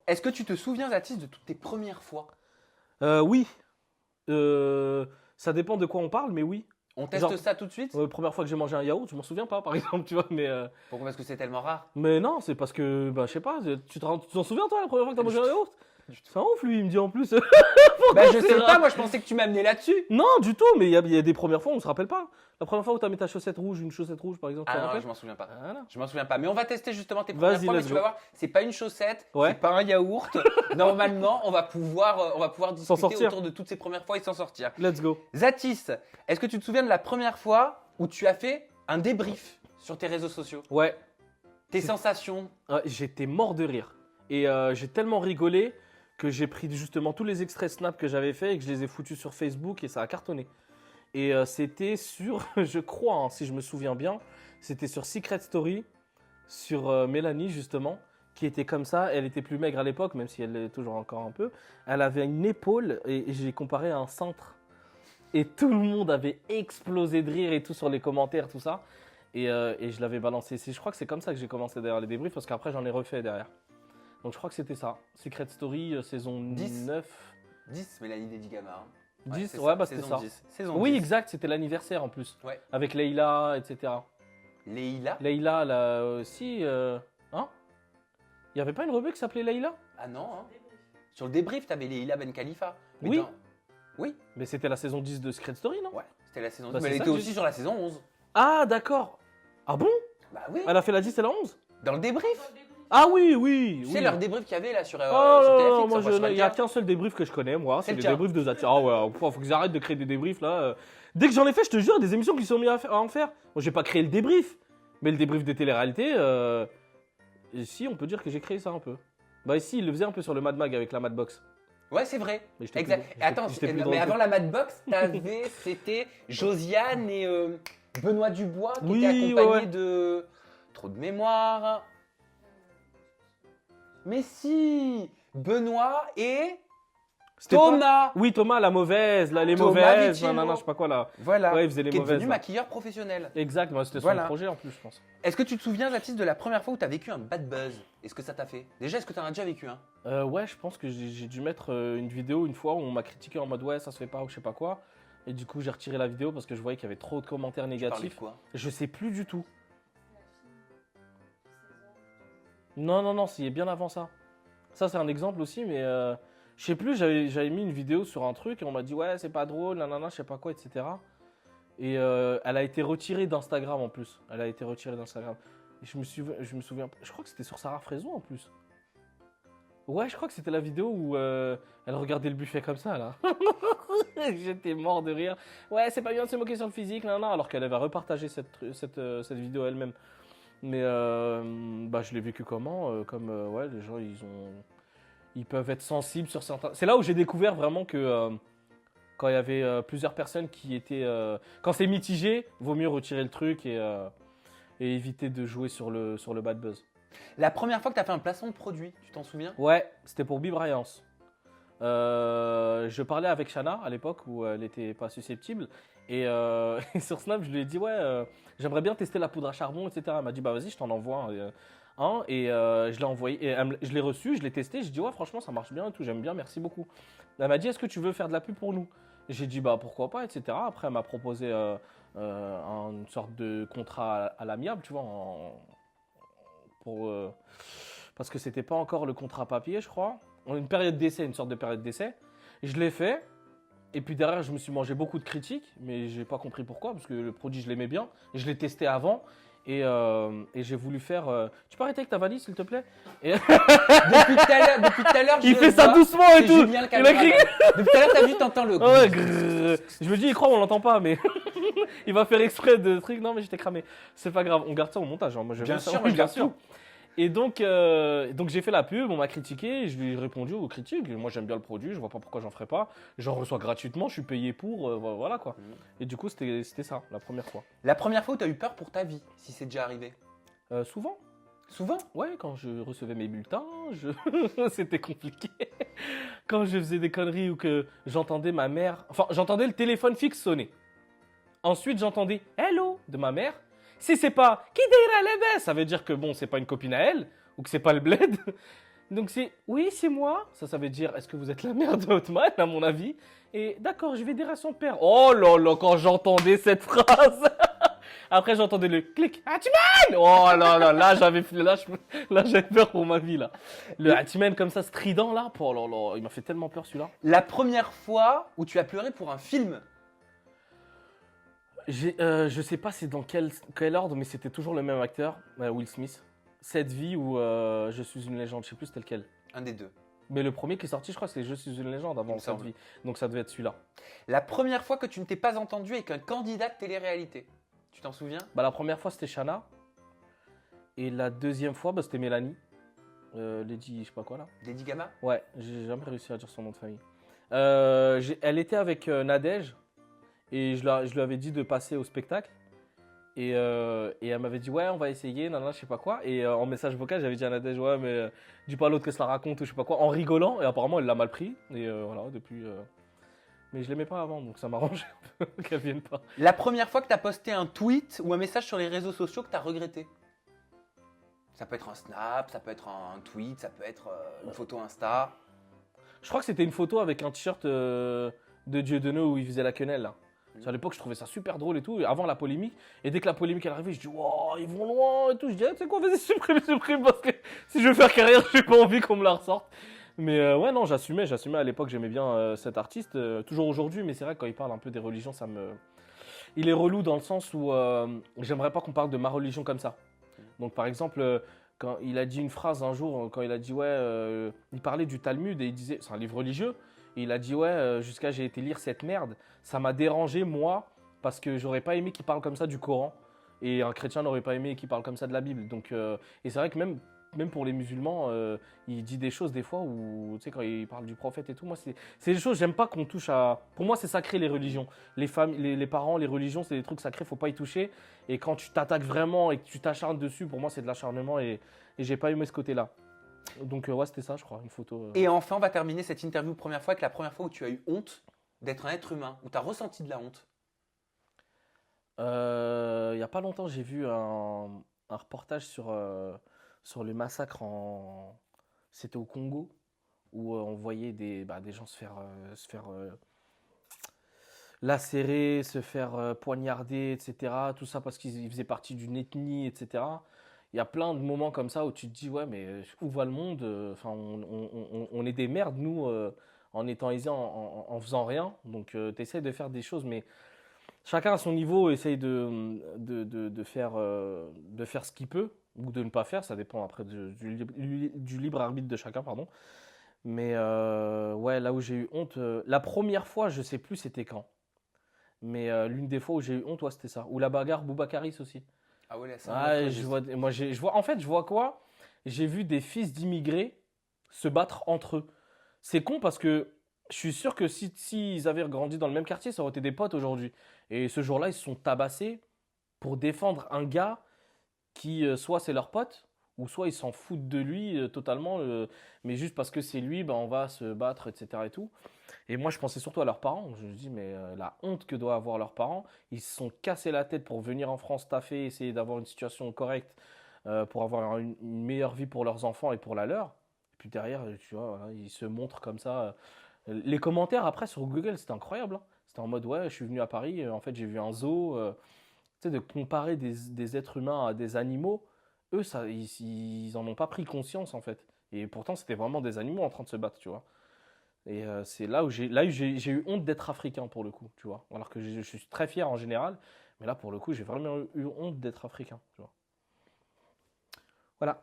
Est-ce que tu te souviens, Zatis, de toutes tes premières fois? Oui. Ça dépend de quoi on parle, mais oui. On teste Genre, ça tout de suite? première fois que j'ai mangé un yaourt, je m'en souviens pas, par exemple, tu vois. Pourquoi? Parce que c'est tellement rare. Mais non, c'est parce que, bah, je sais pas, tu t'en souviens, toi, la première fois que t'as mangé un yaourt? C'est un ouf, lui, il me dit en plus. Bah, je C'est sais rare. pas, moi je pensais que tu m'amenais là-dessus. Non, du tout, mais il y a des premières fois, on se rappelle pas. La première fois où t'as mis ta chaussette rouge, une chaussette rouge, par exemple, tu te Ah non, rappelles? je m'en souviens pas. Voilà. Je m'en souviens pas. Mais on va tester justement tes premières Vas-y, fois, mais let's tu go. vas voir, c'est pas une chaussette, Ouais. c'est pas un yaourt. Normalement, on va pouvoir discuter sortir. autour de toutes ces premières fois et s'en sortir. Let's go. Zatis, est-ce que tu te souviens de la première fois où tu as fait un débrief sur tes réseaux sociaux? Ouais. Tes sensations? J'étais mort de rire. Et j'ai tellement rigolé que j'ai pris justement tous les extraits Snap que j'avais fait et que je les ai foutus sur Facebook et ça a cartonné. Et c'était sur, je crois, hein, si je me souviens bien, c'était sur Secret Story, sur Mélanie justement, qui était comme ça. Elle était plus maigre à l'époque, même si elle l'est toujours encore un peu. Elle avait une épaule et j'ai comparé à un cintre. Et tout le monde avait explosé de rire et tout sur les commentaires, tout ça. Et je l'avais balancé. Je crois que c'est comme ça que j'ai commencé derrière les débriefs, parce qu'après j'en ai refait derrière. Donc je crois que c'était ça. Secret Story, saison 10. 9. 10, Mélanie Dedigama. 10, c'est ouais, bah c'était saison ça. 10. Saison Oui, 10. exact, c'était l'anniversaire en plus. Ouais. Avec Leïla, etc. Leïla? Leïla, là aussi. Hein? Il n'y avait pas une rebeu qui s'appelait Leïla? Ah non, hein. Sur le débrief, t'avais Leïla Ben Khalifa. Mais Oui. Oui, Mais c'était la saison 10 de Secret Story, non? ouais, c'était la saison 10. Bah, mais c'est elle ça était que aussi j'ai sur la saison 11. Ah, d'accord. Ah bon? Bah oui, Elle a fait la 10 et la 11? dans le débrief. Ah oui, oui. Tu oui. sais, leur débrief qu'il y avait là sur, Oh sur là là, TFX, moi, sur il n'y a 24. qu'un seul débrief que je connais, moi. C'est C'est le le tien. débrief de Zati. Ah ouais, faut qu'ils arrêtent de créer des débriefs là. Dès que j'en ai fait, je te jure, des émissions qui sont mis à en faire. Moi, j'ai pas créé le débrief, mais le débrief des téléréalités, et si, on peut dire que j'ai créé ça un peu. Bah, ici, il le faisait un peu sur le Mad Mag avec la Madbox. Ouais, c'est vrai. Mais j'étais Exact. plus- Et attends, j'étais plus dans mais le avant truc. la Madbox, c'était Josiane et Benoît Dubois qui Oui, étaient ouais, accompagnés ouais. de trop de mémoire. Mais si, Benoît et C'était pas- Thomas. Oui, Thomas, la mauvaise, là, les Thomas mauvaises, Vitiello. non, je sais pas quoi là. Voilà. Ouais, il faisait les qui est mauvaises. devenu là. maquilleur professionnel. Exact, moi, c'était Voilà. son projet en plus, je pense. Est-ce que tu te souviens, Zatis, de la première fois où tu as vécu un bad buzz? Est-ce que ça t'a fait? Déjà, est-ce que tu en as déjà vécu un? Ouais, je pense que j'ai dû mettre une vidéo une fois où on m'a critiqué en mode ouais, ça se fait pas ou je sais pas quoi. Et du coup, j'ai retiré la vidéo parce que je voyais qu'il y avait trop de commentaires Tu parlais de négatifs. quoi? Je sais plus du tout. Non, c'est bien avant ça. Ça, c'est un exemple aussi, mais je sais plus, j'avais mis une vidéo sur un truc et on m'a dit ouais, c'est pas drôle, nanana, je sais pas quoi, etc. Et elle a été retirée d'Instagram en plus. Elle a été retirée d'Instagram. Et je me souviens, je crois que c'était sur Sarah Fraison en plus. Ouais, je crois que c'était la vidéo où elle regardait le buffet comme ça, là. J'étais mort de rire. Ouais, c'est pas bien de se moquer sur le physique, non, alors qu'elle avait repartagé cette vidéo elle-même. Mais bah, je l'ai vécu comment comme, ouais, les gens, ils peuvent être sensibles sur certains... C'est là où j'ai découvert vraiment que quand il y avait plusieurs personnes qui étaient... quand c'est mitigé, vaut mieux retirer le truc et éviter de jouer sur le bad buzz. La première fois que tu as fait un placement de produit, tu t'en souviens? Ouais, c'était pour Bibriance. Je parlais avec Shana à l'époque où elle n'était pas susceptible. Et sur Snap, je lui ai dit ouais, j'aimerais bien tester la poudre à charbon, etc. Elle m'a dit bah vas-y, je t'en envoie un. Et je l'ai envoyé, et je l'ai reçu, je l'ai testé. J'ai dit ouais, franchement, ça marche bien et tout, j'aime bien, merci beaucoup. Elle m'a dit est-ce que tu veux faire de la pub pour nous? J'ai dit bah pourquoi pas, etc. Après, elle m'a proposé une sorte de contrat à l'amiable, tu vois, parce que c'était pas encore le contrat papier, je crois. Une période d'essai, une sorte de période d'essai. Je l'ai fait. Et puis derrière, je me suis mangé beaucoup de critiques, mais j'ai pas compris pourquoi, parce que le produit, je l'aimais bien. Et je l'ai testé avant. Et j'ai voulu faire. Tu peux arrêter avec ta valise, s'il te plaît? Et Depuis tout à l'heure, il je fait ça vois, doucement et c'est tout. Julien, le Il a caméraman. crié. Depuis tout à l'heure, t'as vu, t'entends le. Ah ouais, grrr. Je me dis, il croit, on l'entend pas, mais il va faire exprès de trucs. Non, mais j'étais cramé. C'est pas grave, on garde ça au montage. Hein. Moi, je Bien veux ça. sûr, Oui, moi, je bien garde sûr. tout. Et donc j'ai fait la pub, on m'a critiqué, et je lui ai répondu aux critiques. Moi, j'aime bien le produit, je vois pas pourquoi j'en ferais pas. J'en reçois gratuitement, je suis payé pour, voilà quoi. Et du coup, c'était ça, la première fois. La première fois où t'as eu peur pour ta vie, si c'est déjà arrivé? Souvent. Souvent? Ouais, quand je recevais mes bulletins, c'était compliqué. Quand je faisais des conneries ou que j'entendais ma mère... Enfin, j'entendais le téléphone fixe sonner. Ensuite, j'entendais « Hello » de ma mère. Si c'est pas « Qui dira les baisses ?» ça veut dire que bon, c'est pas une copine à elle ou que c'est pas le bled. Donc c'est oui, c'est moi. Ça veut dire est-ce que vous êtes la mère de Hotman, à mon avis. Et d'accord, je vais dire à son père. Oh là là, quand j'entendais cette phrase. Après, j'entendais le clic. Hotman. Oh là là, là, j'avais peur pour ma vie là. Le Hotman comme ça, strident là. Oh là là, il m'a fait tellement peur celui-là. La première fois où tu as pleuré pour un film. Je sais pas c'est dans quel ordre, mais c'était toujours le même acteur, Will Smith. Cette vie où je suis une légende, je sais plus c'était lequel. Un des deux. Mais le premier qui est sorti, je crois, c'est Je suis une légende Il avant me Cette semble. vie. Donc ça devait être celui-là. La première fois que tu ne t'es pas entendu avec un candidat de télé-réalité. Tu t'en souviens? Bah, la première fois, c'était Shanna. Et la deuxième fois, bah, c'était Mélanie. Lady, je sais pas quoi là. Lady Gamma? Ouais, j'ai jamais réussi à dire son nom de famille. Elle était avec Nadège. Et je lui avais dit de passer au spectacle. Et elle m'avait dit, ouais, on va essayer, nanana, je sais pas quoi. Et en message vocal, j'avais dit à Nadège, ouais, mais dis pas à l'autre que ça raconte ou je sais pas quoi, en rigolant. Et apparemment, elle l'a mal pris. Et voilà, depuis. Mais je l'aimais pas avant, donc ça m'arrange un peu qu'elle vienne pas. La première fois que tu as posté un tweet ou un message sur les réseaux sociaux que tu as regretté. Ça peut être un snap, ça peut être un tweet, ça peut être une photo Insta. Je crois que c'était une photo avec un t-shirt de Dieudonné où il faisait la quenelle là. À l'époque, je trouvais ça super drôle et tout, avant la polémique. Et dès que la polémique elle arrivait, je dis, wow, ils vont loin et tout. Je dis, ah, tu sais quoi, vas-y, supprime, parce que si je veux faire carrière, j'ai pas envie qu'on me la ressorte. Mais ouais, non, j'assumais à l'époque, j'aimais bien cet artiste, toujours aujourd'hui, mais c'est vrai que quand il parle un peu des religions, ça me. Il est relou dans le sens où j'aimerais pas qu'on parle de ma religion comme ça. Donc par exemple, quand il a dit une phrase un jour, quand il a dit, ouais, il parlait du Talmud et il disait, c'est un livre religieux. Et il a dit, ouais, jusqu'à j'ai été lire cette merde. Ça m'a dérangé, moi, parce que j'aurais pas aimé qu'il parle comme ça du Coran. Et un chrétien n'aurait pas aimé qu'il parle comme ça de la Bible. Donc, et c'est vrai que même pour les musulmans, il dit des choses des fois où, tu sais, quand il parle du prophète et tout, moi, c'est des choses, j'aime pas qu'on touche à. Pour moi, c'est sacré les religions. Les familles, les parents, les religions, c'est des trucs sacrés, faut pas y toucher. Et quand tu t'attaques vraiment et que tu t'acharnes dessus, pour moi, c'est de l'acharnement et j'ai pas aimé ce côté-là. Donc, ouais, c'était ça, je crois, une photo. Et enfin, on va terminer cette interview première fois avec la première fois où tu as eu honte d'être un être humain, où tu as ressenti de la honte. Il n'y a pas longtemps, j'ai vu un reportage sur le massacre C'était au Congo, où on voyait des gens se faire lacérer, se faire poignarder, etc. Tout ça parce qu'ils faisaient partie d'une ethnie, etc. Il y a plein de moments comme ça où tu te dis, ouais, mais où va le monde? Enfin, on est des merdes, nous, en étant aisés, en faisant rien. Donc, tu essaies de faire des choses, mais chacun à son niveau essaye de faire ce qu'il peut ou de ne pas faire. Ça dépend après du libre arbitre de chacun, pardon. Mais ouais, là où j'ai eu honte, la première fois, je sais plus c'était quand. Mais l'une des fois où j'ai eu honte, ouais, c'était ça. Ou la bagarre Boubacaris aussi. Ah ouais, là, c'est Ouais, en fait, je vois quoi? J'ai vu des fils d'immigrés se battre entre eux. C'est con parce que je suis sûr que si ils avaient grandi dans le même quartier, ça aurait été des potes aujourd'hui. Et ce jour-là, ils se sont tabassés pour défendre un gars qui, soit c'est leur pote, ou soit ils s'en foutent de lui totalement, mais juste parce que c'est lui, ben, on va se battre, etc. et tout. Et moi, je pensais surtout à leurs parents. Je me dis, mais la honte que doivent avoir leurs parents, ils se sont cassés la tête pour venir en France taffer, essayer d'avoir une situation correcte, pour avoir une meilleure vie pour leurs enfants et pour la leur. Et puis derrière, tu vois, voilà, ils se montrent comme ça. Les commentaires après sur Google, c'était incroyable, hein. C'était en mode, ouais, je suis venu à Paris, en fait, j'ai vu un zoo. Tu sais, de comparer des êtres humains à des animaux, eux, ça, ils en ont pas pris conscience, en fait. Et pourtant, c'était vraiment des animaux en train de se battre, tu vois. Et c'est là où j'ai eu honte d'être africain, pour le coup, tu vois. Alors que je suis très fier en général, mais là, pour le coup, j'ai vraiment eu honte d'être africain, tu vois. Voilà.